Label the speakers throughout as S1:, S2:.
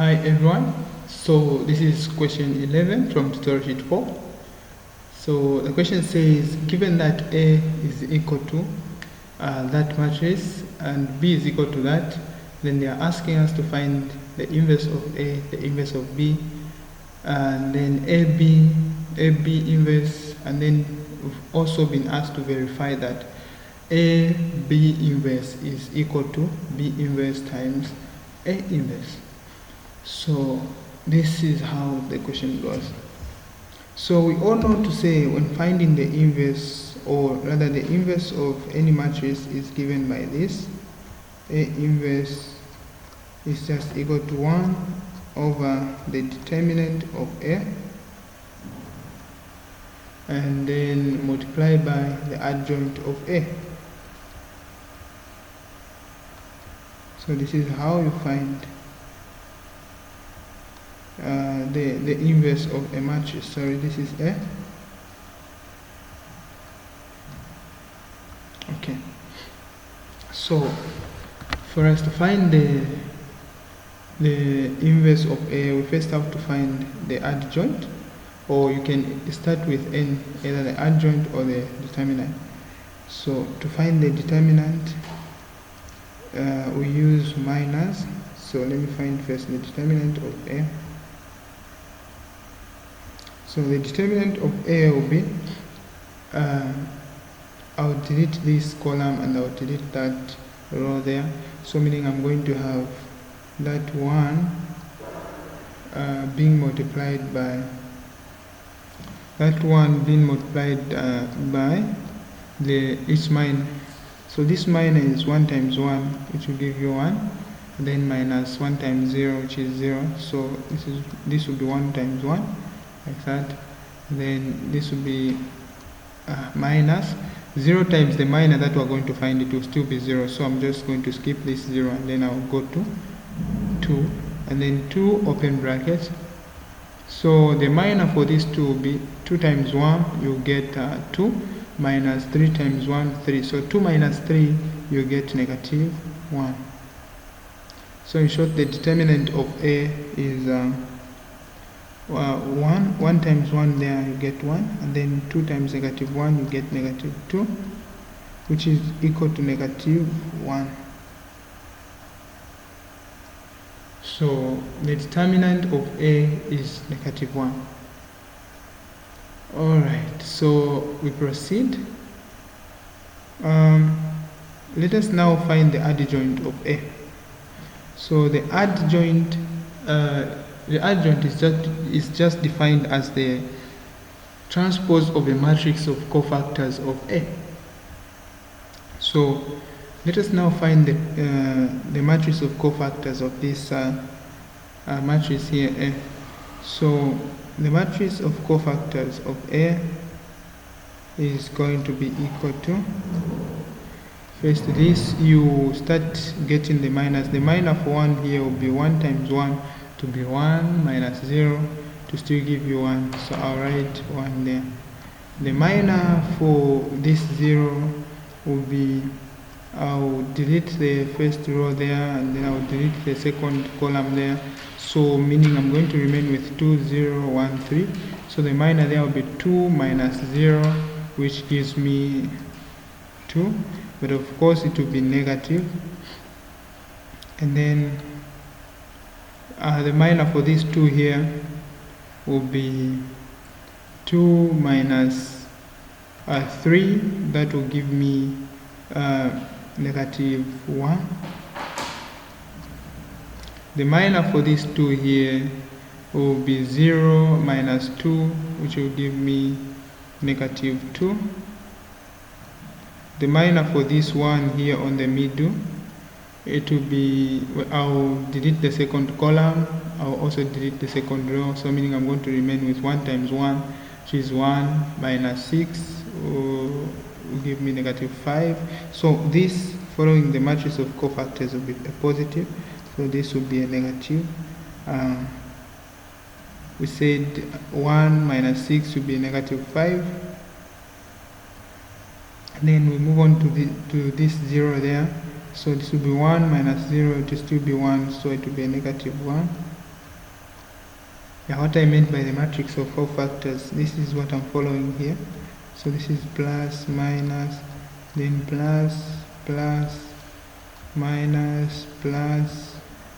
S1: Hi everyone, so this is question 11 from tutorial sheet 4. So the question says, given that A is equal to that matrix and B is equal to that, then they are asking us to find the inverse of A, the inverse of B, and then AB inverse, and then we've also been asked to verify that AB inverse is equal to B inverse times A inverse. So this is how the question goes. So we all know to say when finding the inverse, or rather the inverse of any matrix is given by this. A inverse is just equal to 1 over the determinant of A, and then multiply by the adjoint of A. So this is how you find the inverse of a matrix. Sorry, this is A. Okay. So for us to find the inverse of A, we first have to find the adjoint, or you can start with either the adjoint or the determinant. So to find the determinant, we use minus. So let me find first the determinant of A. So the determinant of A will be, I'll delete this column and I'll delete that row there. So meaning I'm going to have that one being multiplied by its minor. So this minor is 1 times 1, which will give you 1, and then minus 1 times 0, which is 0. So this will be 1 times 1, like that. Then this will be minus 0 times the minor that we're going to find, it will still be 0. So I'm just going to skip this 0, and then I'll go to 2, and then 2 open brackets. So the minor for this 2 will be 2 times 1, you get 2, minus 3 times 1, 3. So 2 minus 3, you get negative 1. So in short, the determinant of A is 1 times 1 there, you get 1, and then 2 times negative 1, you get negative 2, which is equal to negative 1. So the determinant of A is negative 1. Alright, so we proceed. Let us now find the adjoint of A. So the adjoint is just defined as the transpose of a matrix of cofactors of A. So let us now find the matrix of cofactors of this matrix here, A. So the matrix of cofactors of A is going to be equal to, first this, you start getting the minus. The minor for 1 here will be 1 times 1 to be 1 minus 0 to still give you 1. So I'll write 1 there. The minor for this 0 will be, I'll delete the first row there, and then I'll delete the second column there. So meaning I'm going to remain with 2, 0, 1, 3. So the minor there will be 2 minus 0, which gives me 2. But of course it will be negative. And then the minor for these 2 here will be 2 minus 3. That will give me negative 1. The minor for these 2 here will be 0 minus 2, which will give me negative 2. The minor for this one here on the middle, it will be, I'll delete the second column, I'll also delete the second row, so meaning I'm going to remain with 1 times 1, which is 1 minus 6, will give me negative 5. So this, following the matrix of cofactors, will be a positive, so this will be a negative. We said 1 minus 6 will be a negative 5. And then we move on to this 0 there. So this will be 1 minus 0, it will still be 1, so it will be a negative 1. what I meant by the matrix of cofactors, this is what I'm following here. So this is plus, minus, then plus, plus, minus, plus,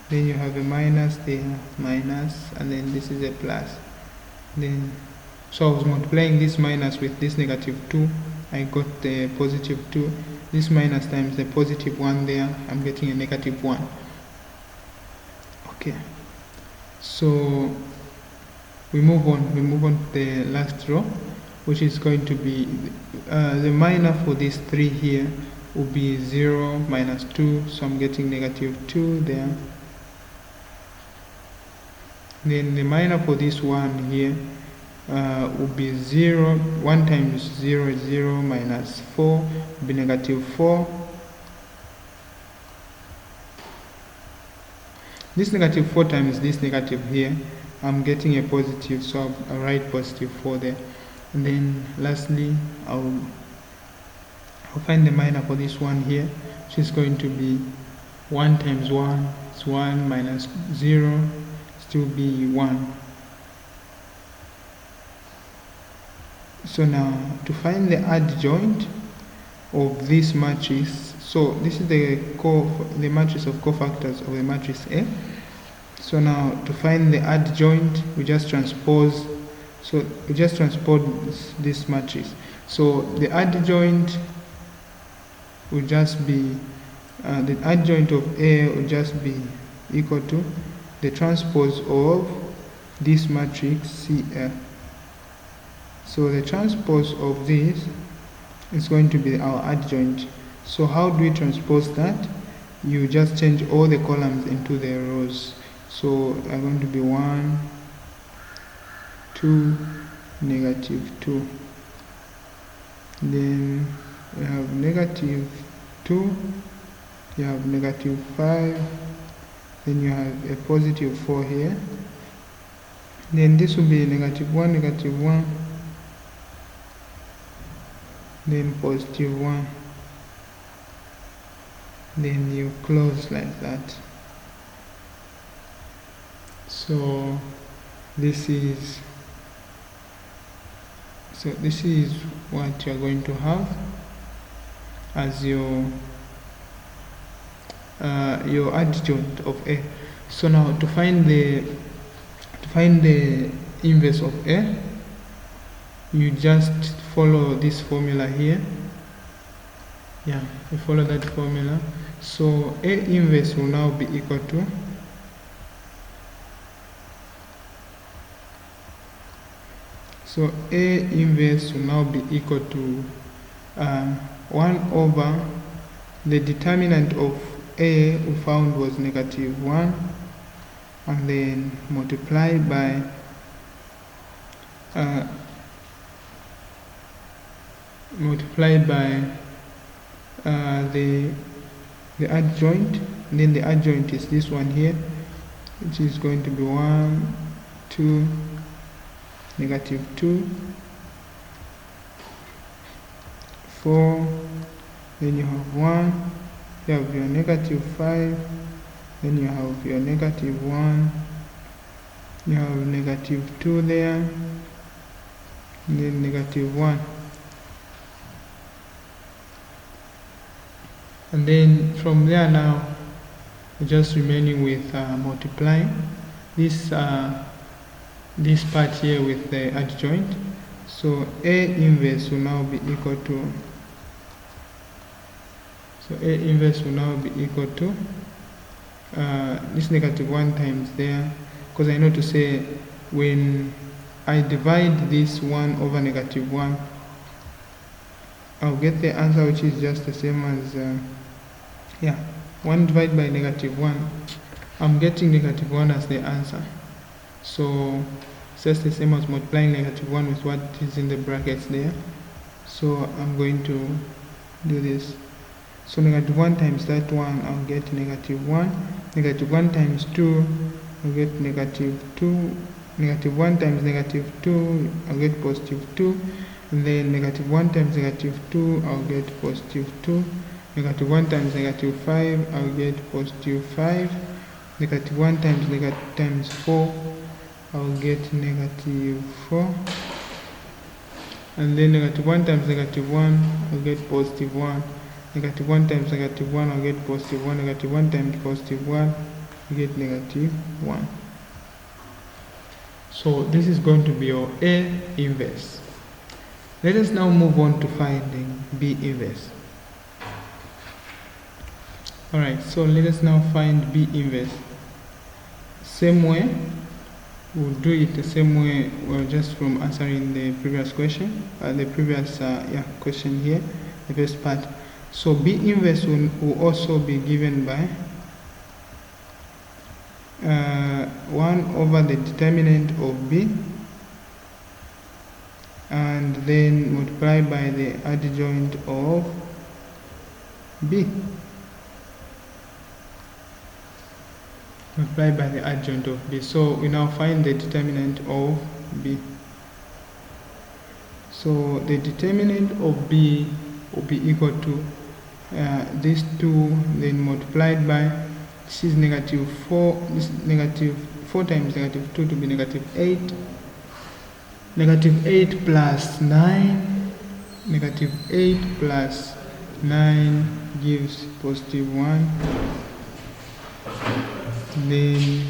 S1: then you have a minus there, minus, and then this is a plus. Then, so I was multiplying this minus with this negative 2, I got the positive 2. This minus times the positive 1 there, I'm getting a negative 1. Okay, so we move on to the last row, which is going to be the minor for these 3 here will be 0, minus 2, so I'm getting negative 2 there. Then the minor for this one here will be 0, 1 times 0 is 0, minus 4 will be negative 4. This negative 4 times this negative here, I'm getting a positive, so I'll write positive 4 there. And then lastly, I'll find the minor for this one here, which is going to be 1 times 1 is 1, minus 0 still be 1. So now to find the adjoint of this matrix, so this is the matrix of cofactors of the matrix A. So now to find the adjoint, we just transpose. So we just transpose this matrix. So the adjoint will just be the adjoint of A will just be equal to the transpose of this matrix CL. So the transpose of this is going to be our adjoint. So how do we transpose that? You just change all the columns into the rows. So are going to be 1, 2, negative 2. Then you have negative 2, you have negative 5, then you have a positive 4 here. Then this will be negative 1, negative 1, then positive 1. Then you close like that. So this is what you are going to have as your adjoint of A. So now to find the inverse of A, you just follow this formula here. Yeah, you follow that formula. So A inverse will now be equal to A inverse will now be equal to 1 over the determinant of A we found was negative 1, and then multiplied by the adjoint. And then the adjoint is this one here, which is going to be 1, 2, negative 2, 4, then you have 1, you have your negative 5, then you have your negative 1, you have negative 2 there, and then negative 1. And then from there now, we're just remaining with multiplying this part here with the adjoint. So A inverse will now be equal to this negative 1 times there, because I know to say when I divide this 1 over negative 1, I'll get the answer which is just the same as 1 divided by negative 1. I'm getting negative 1 as the answer. So it's just the same as multiplying negative 1 with what is in the brackets there. So I'm going to do this. So negative 1 times that 1, I'll get negative 1. Negative 1 times 2, I'll get negative 2. Negative 1 times negative 2, I'll get positive 2. And then negative 1 times negative 2, I'll get positive 2. Negative 1 times negative 5, I'll get positive 5. Negative 1 times 4, I'll get negative 4, and then negative 1 times negative 1, I'll get positive 1. Negative 1 times negative 1, I'll get positive 1. Negative 1 times positive 1, you get negative 1. So this is going to be your A inverse. Let us now move on to finding B inverse. Alright, so let us now find B inverse. Same way, we'll do it the same way, well, just from answering the previous question, question here, the first part. So B inverse will also be given by 1 over the determinant of B, and then multiply by the adjoint of B. Multiply by the adjoint of B. So we now find the determinant of B. So the determinant of B will be equal to these two, then multiplied by, this is negative 4, this negative 4 times negative 2 to be negative 8. Negative 8 plus 9, negative 8 plus 9 gives positive 1. Then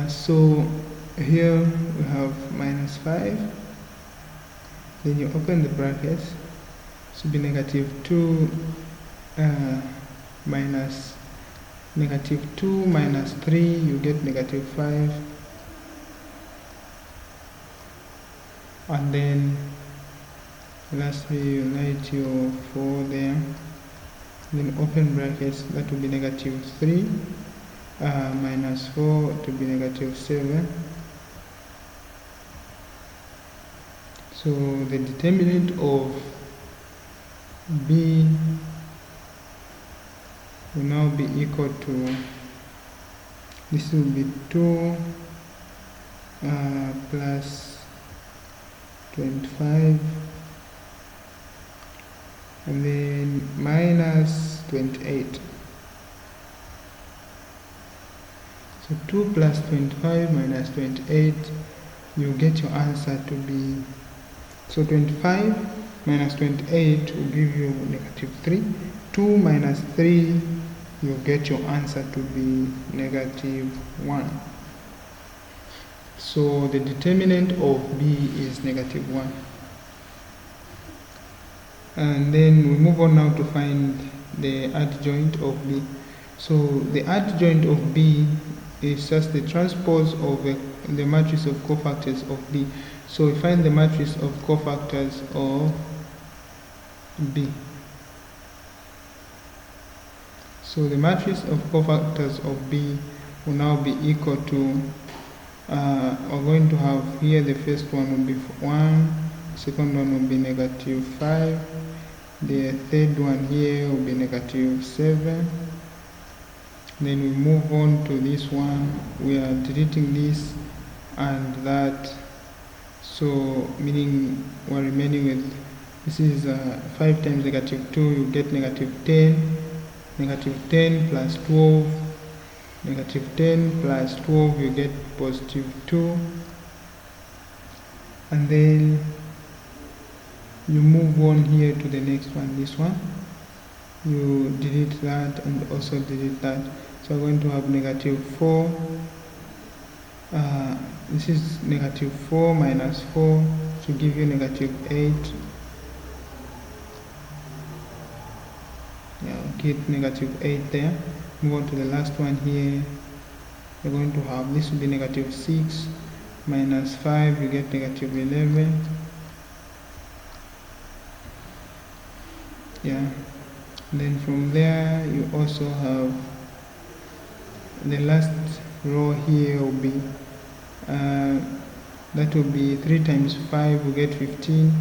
S1: so here we have minus 5. Then you open the brackets, so be negative 2 minus negative 2 minus 3, you get negative 5. And then lastly you write your 4 there. Then open brackets, that will be negative 3 minus 4 to be negative 7. So the determinant of B will now be equal to, this will be 2 plus 25, and then minus 28. So 2 plus 25 minus 28, you get your answer to be, so 25 minus 28 will give you negative 3. 2 minus 3, you get your answer to be negative 1. So the determinant of B is negative 1. And then we move on now to find the adjoint of B. So the adjoint of B is just the transpose of the matrix of cofactors of B. So we find the matrix of cofactors of B. So the matrix of cofactors of B will now be equal to, we're going to have here, the first one will be 1, second one will be negative 5, the third one here will be negative 7. Then we move on to this one, we are deleting this and that, so meaning we're remaining with, this is 5 times negative 2, you get negative 10. Negative 10 plus 12, negative 10 plus 12, you get positive 2. And then you move on here to the next one, this one. You delete that and also delete that. So we're going to have negative 4. This is negative 4 minus 4 to give you negative 8. Get negative 8 there. Move on to the last one here. We're going to have, this will be negative 6 minus 5, you get negative 11. Yeah. And then from there you also have the last row here will be that will be 3 times 5, we get 15.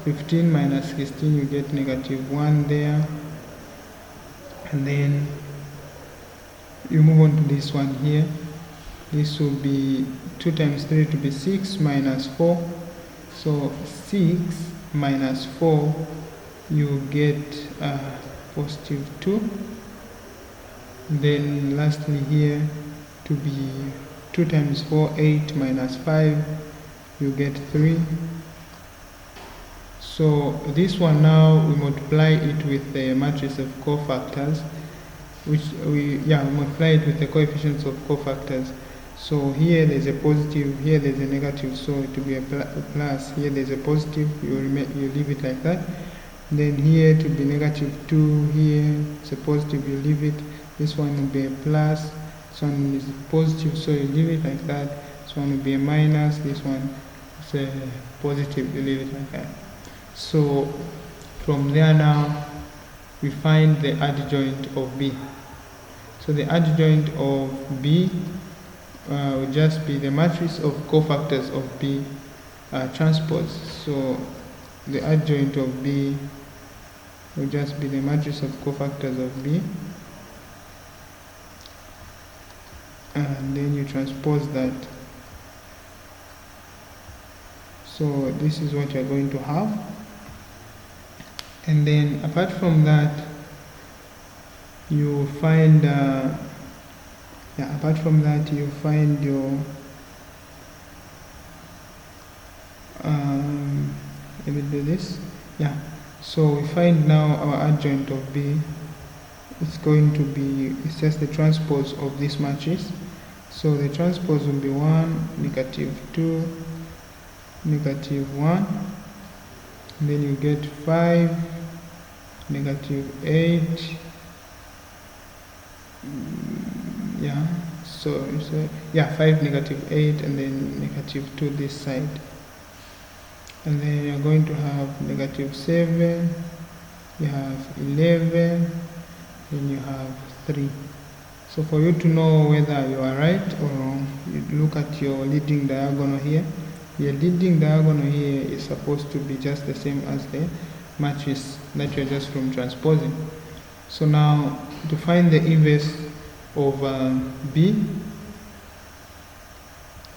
S1: 15 minus 16, you get negative 1 there. And then you move on to this one here. This will be 2 times 3 to be 6 minus 4. So 6 minus 4, you get positive 2. Then lastly here to be 2 times 4, 8 minus 5, you get 3. So this one now we multiply it with the matrix of cofactors, which we multiply it with the coefficients of cofactors. So here there's a positive, here there's a negative, so it will be a plus. Here there's a positive, you leave it like that. Then here to be negative 2, here it's a positive, you leave it. This one will be a plus, this one is positive, so you leave it like that. This one will be a minus, this one is a positive, you leave it like that. So from there now we find the adjoint of B. So the adjoint of B will just be the matrix of cofactors of B transpose. So the adjoint of B will just be the matrix of cofactors of B, and then you transpose that. So this is what you're going to have. And then apart from that, you find apart from that you find your let me do this. So we find now our adjoint of B. It's going to be, it's just the transpose of this matrix. So the transpose will be 1, negative 2, negative 1, and then you get 5, negative 8, so 5, negative 8, and then negative 2 this side. And then you're going to have negative 7, you have 11, and you have 3. So for you to know whether you are right or wrong, you look at your leading diagonal here. Your leading diagonal here is supposed to be just the same as the matrix that you're just from transposing. So now to find the inverse of B,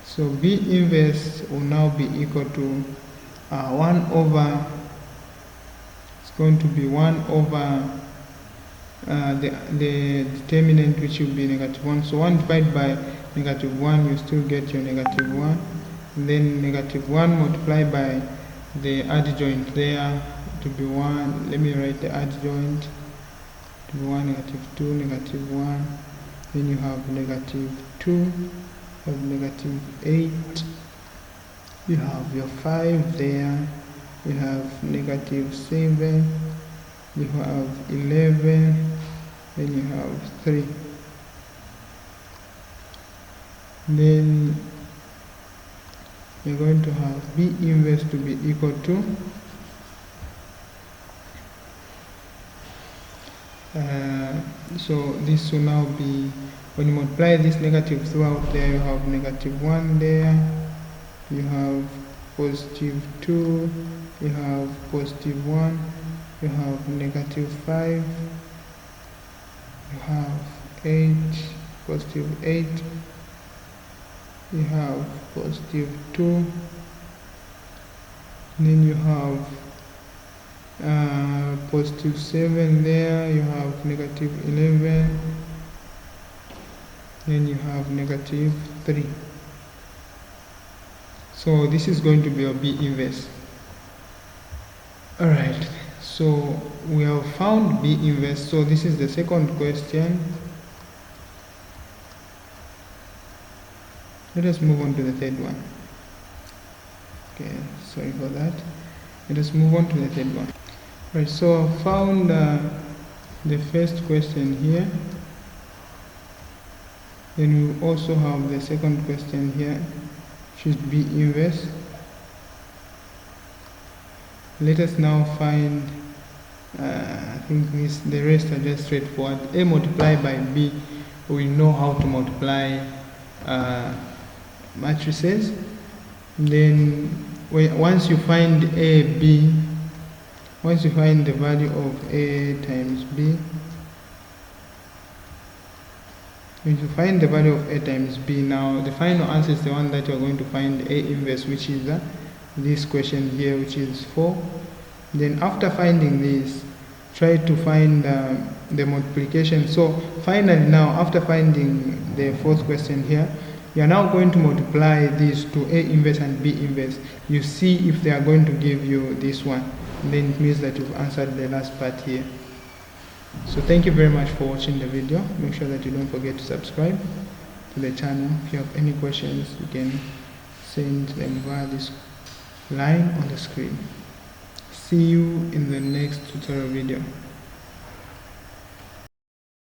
S1: so B inverse will now be equal to 1 over, it's going to be 1 over the determinant, which will be negative 1. So 1 divided by negative 1, you still get your negative 1. And then negative 1 multiplied by the adjoint there to be 1. Let me write the adjoint to be 1, negative 2, negative 1. Then you have negative 2, you have negative 8. You have your 5 there, you have negative 7, you have 11, then you have 3. Then you're going to have B inverse to be equal to so this will now be, when you multiply this negative throughout there, you have negative 1 there, you have positive 2, you have positive 1, you have negative 5, you have 8, positive 8, you have positive 2, then you have positive 7 there, you have negative 11, then you have negative 3. So this is going to be a B inverse. Alright, so we have found B inverse. So this is the second question. Let us move on to the third one. Okay, sorry for that. Let us move on to the third one. Right, so I found the first question here. Then we also have the second question here, which is B inverse. Let us now find, I think the rest are just straightforward. A multiplied by B, we know how to multiply matrices. Then once you find A, B, once you find the value of A times B, when you find the value of A times B, now the final answer is the one that you're going to find A inverse, which is this question here, which is 4. Then after finding this, try to find the multiplication. So finally, now after finding the fourth question here, you are now going to multiply these to A inverse and B inverse. You see if they are going to give you this one, and then it means that you've answered the last part here. So thank you very much for watching the video. Make sure that you don't forget to subscribe to the channel. If you have any questions, you can send them via this line on the screen. See you in the next tutorial video.